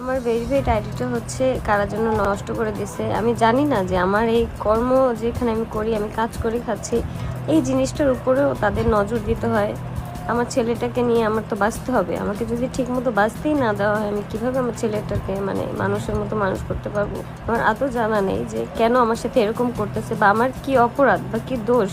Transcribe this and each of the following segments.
আমার ভেরিফাইড আইডিটা হচ্ছে কারা জন্য নষ্ট করে দিছে। আমি জানি না যে আমার এই কর্ম যেখানে আমি করি, আমি কাজ করে খাচ্ছি, এই জিনিসটার উপরেও তাদের নজর দিতে হয়। আমার ছেলেটাকে নিয়ে আমার তো বাঁচতে হবে। আমাকে যদি ঠিক মতো বাঁচতেই না দেওয়া হয়, আমি কিভাবে আমার ছেলেটাকে মানুষের মতো মানুষ করতে পারবো? আমার আদৌ জানা নেই যে কেন আমার সাথে এরকম করতেছে, বা আমার কি অপরাধ বা কি দোষ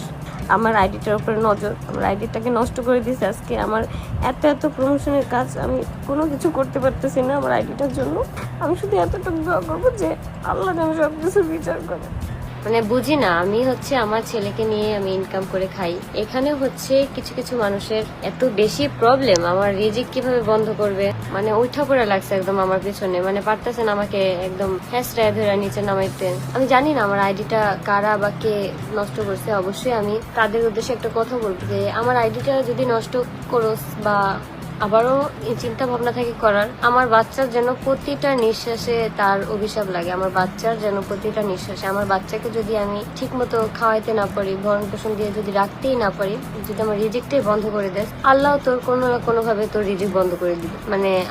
আমার আইডিটার উপরে নজর। আমার আইডিটাকে নষ্ট করে দিয়েছে আজকে। আমার এত এত প্রমোশনের কাজ আমি কোনো কিছু করতে পারতেছি না আমার আইডিটার জন্য। আমি শুধু এতটুকু দোয়া করবো যে আল্লাহ যেন সব কিছু বিচার করে। বুঝি না, আমি হচ্ছে আমার ছেলেকে নিয়ে আমি ইনকাম করে খাই। এখানে হচ্ছে কিছু কিছু মানুষের এত বেশি প্রবলেম, আমার রিজিক কিভাবে বন্ধ করবে উঠা পড়া লাগছে একদম আমার পিছনে। পারতেছেন আমাকে একদম হ্যাঁচড়ায় ধরে নিচে নামাইতে। আমি জানি না আমার আইডিটা কারা বা কে নষ্ট করছে। অবশ্যই আমি তাদের উদ্দেশ্যে একটা কথা বলবো যে আমার আইডিটা যদি নষ্ট করোস বা আবারও চিন্তা ভাবনা থাকে করার, আমার বাচ্চার যেন প্রতিটা নিঃশ্বাসে তার অভিশাপ লাগে। আমার বাচ্চার যেন প্রতিটা নিঃশ্বাসে, আমার বাচ্চাকে যদি আমি ঠিক মতো খাওয়াইতে না পারি, ভরণ পোষণ দিয়ে যদি রাখতেই না পারি, যদি আমার রিজিকটাই বন্ধ করে দেয়, আল্লাহ তোর কোনো না কোনো ভাবে তোর রিজিক বন্ধ করে দিবে।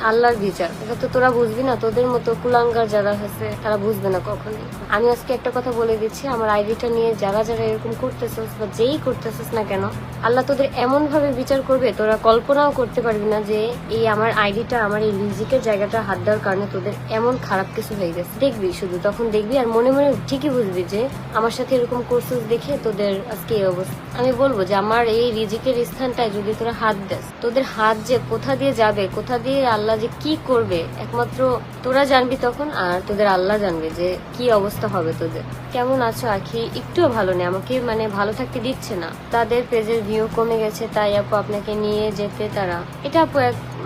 আল্লাহর বিচার। এটা তো তোরা বুঝবি না, তোদের মতো কুলাঙ্গার যারা আছে তারা বুঝবে না কখনোই। আমি আজকে একটা কথা বলে দিচ্ছি, আমার আইডিটা নিয়ে যারা যারা এরকম করতেছিস বা যেই করতেছিস না কেন, আল্লাহ তোদের এমন ভাবে বিচার করবে তোরা কল্পনাও করতে পারবি না যে এই আমার আইডিটা, আমার এই রিজিকের জায়গাটা হাত দেওয়ার কারণে তোদের এমন খারাপ কিছু হয়ে গেছে। দেখবি, শুধু তখন দেখবি আর মনে মনে ঠিকই বুঝবি যে আমার সাথে এরকম করছিস দেখে তোদের আজকে এই অবস্থা। আমি বলবো যে আমার এই রিজিকের স্থানটায় যদি তোরা হাত দেস, তোদের হাত যে কোথা দিয়ে যাবে, কোথা দিয়ে আল্লাহ যে কি করবে, একমাত্র তোরা জানবি তখন। আর তোদের আল্লাহ জানবে যে কি অবস্থা হবে তোদের। কেমন আছো আখি? একটুও ভালো নেই, আমাকে ভালো থাকতে দিচ্ছে না। তাদের পেজের ভিউ কমে গেছে, তাই আপু আপনাকে নিয়ে যেতে তারা। এটা আপু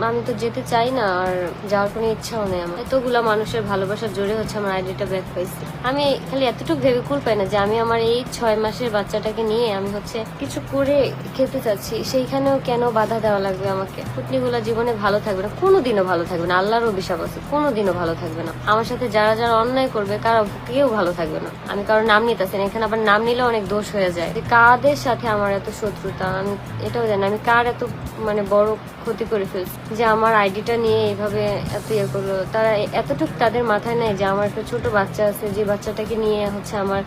আমি তো যেতে চাই না, আর যাওয়ার কোনো ইচ্ছাও নেই আমার। এতগুলা মানুষের ভালোবাসার জোরে হচ্ছে আমার আইডিটা ব্যাক পাইছি। আমি খালি এতটুকু ভেবে কুল পাই না যে আমি আমার এই 6 মাসের বাচ্চাটাকে নিয়ে আমি হচ্ছে কিছু করে খেতে চাচ্ছি, সেইখানেও কেন বাধা দেওয়া লাগবে আমাকে? পুটনিগুলা জীবনে ভালো থাকবে না, কোনোদিনও ভালো থাকবে না। আল্লাহর অভিশাপ আছে, কোনোদিনও ভালো থাকবে না। আমার সাথে যারা যারা অন্যায় করবে কেউ ভালো থাকবে না। আমি কারোর নাম নিতেছি না এখানে, আবার নাম নিলে অনেক দোষ হয়ে যায়। কাদের সাথে আমার এত শত্রুতা আমি এটাও জানি। আমি কার এত বড় ক্ষতি করে ফেলছি যে আমার আইডিটা নিয়ে এইভাবে এত ইয়ে করলো। তারা এতটুকু তাদের মাথায় নেই যে আমার একটা ছোট বাচ্চা আছে, যে বাচ্চাটাকে নিয়ে হচ্ছে আমার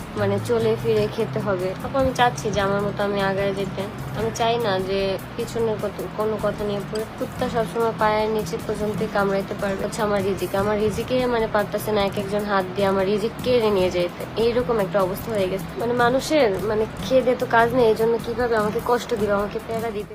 চলে ফিরে খেতে হবে। তারপর আমি চাচ্ছি যে আমার মতো আমি আগায় যেতে। আমি চাই না যে পিছনের কোনো কথা নিয়ে পড়ে। কুত্তা সবসময় পায়ের নিচে পর্যন্ত কামড়াইতে পারবে হচ্ছে আমার রিজিক। আমার রিজিকে পারতেছে না এক একজন হাত দিয়ে আমার রিজিক কেড়ে নিয়ে যেতে। এইরকম একটা অবস্থা হয়ে গেছে। মানুষের খেয়ে দিয়ে তো কাজ নেই, এই জন্য কিভাবে আমাকে কষ্ট দিবে, আমাকে প্যারা দিবে।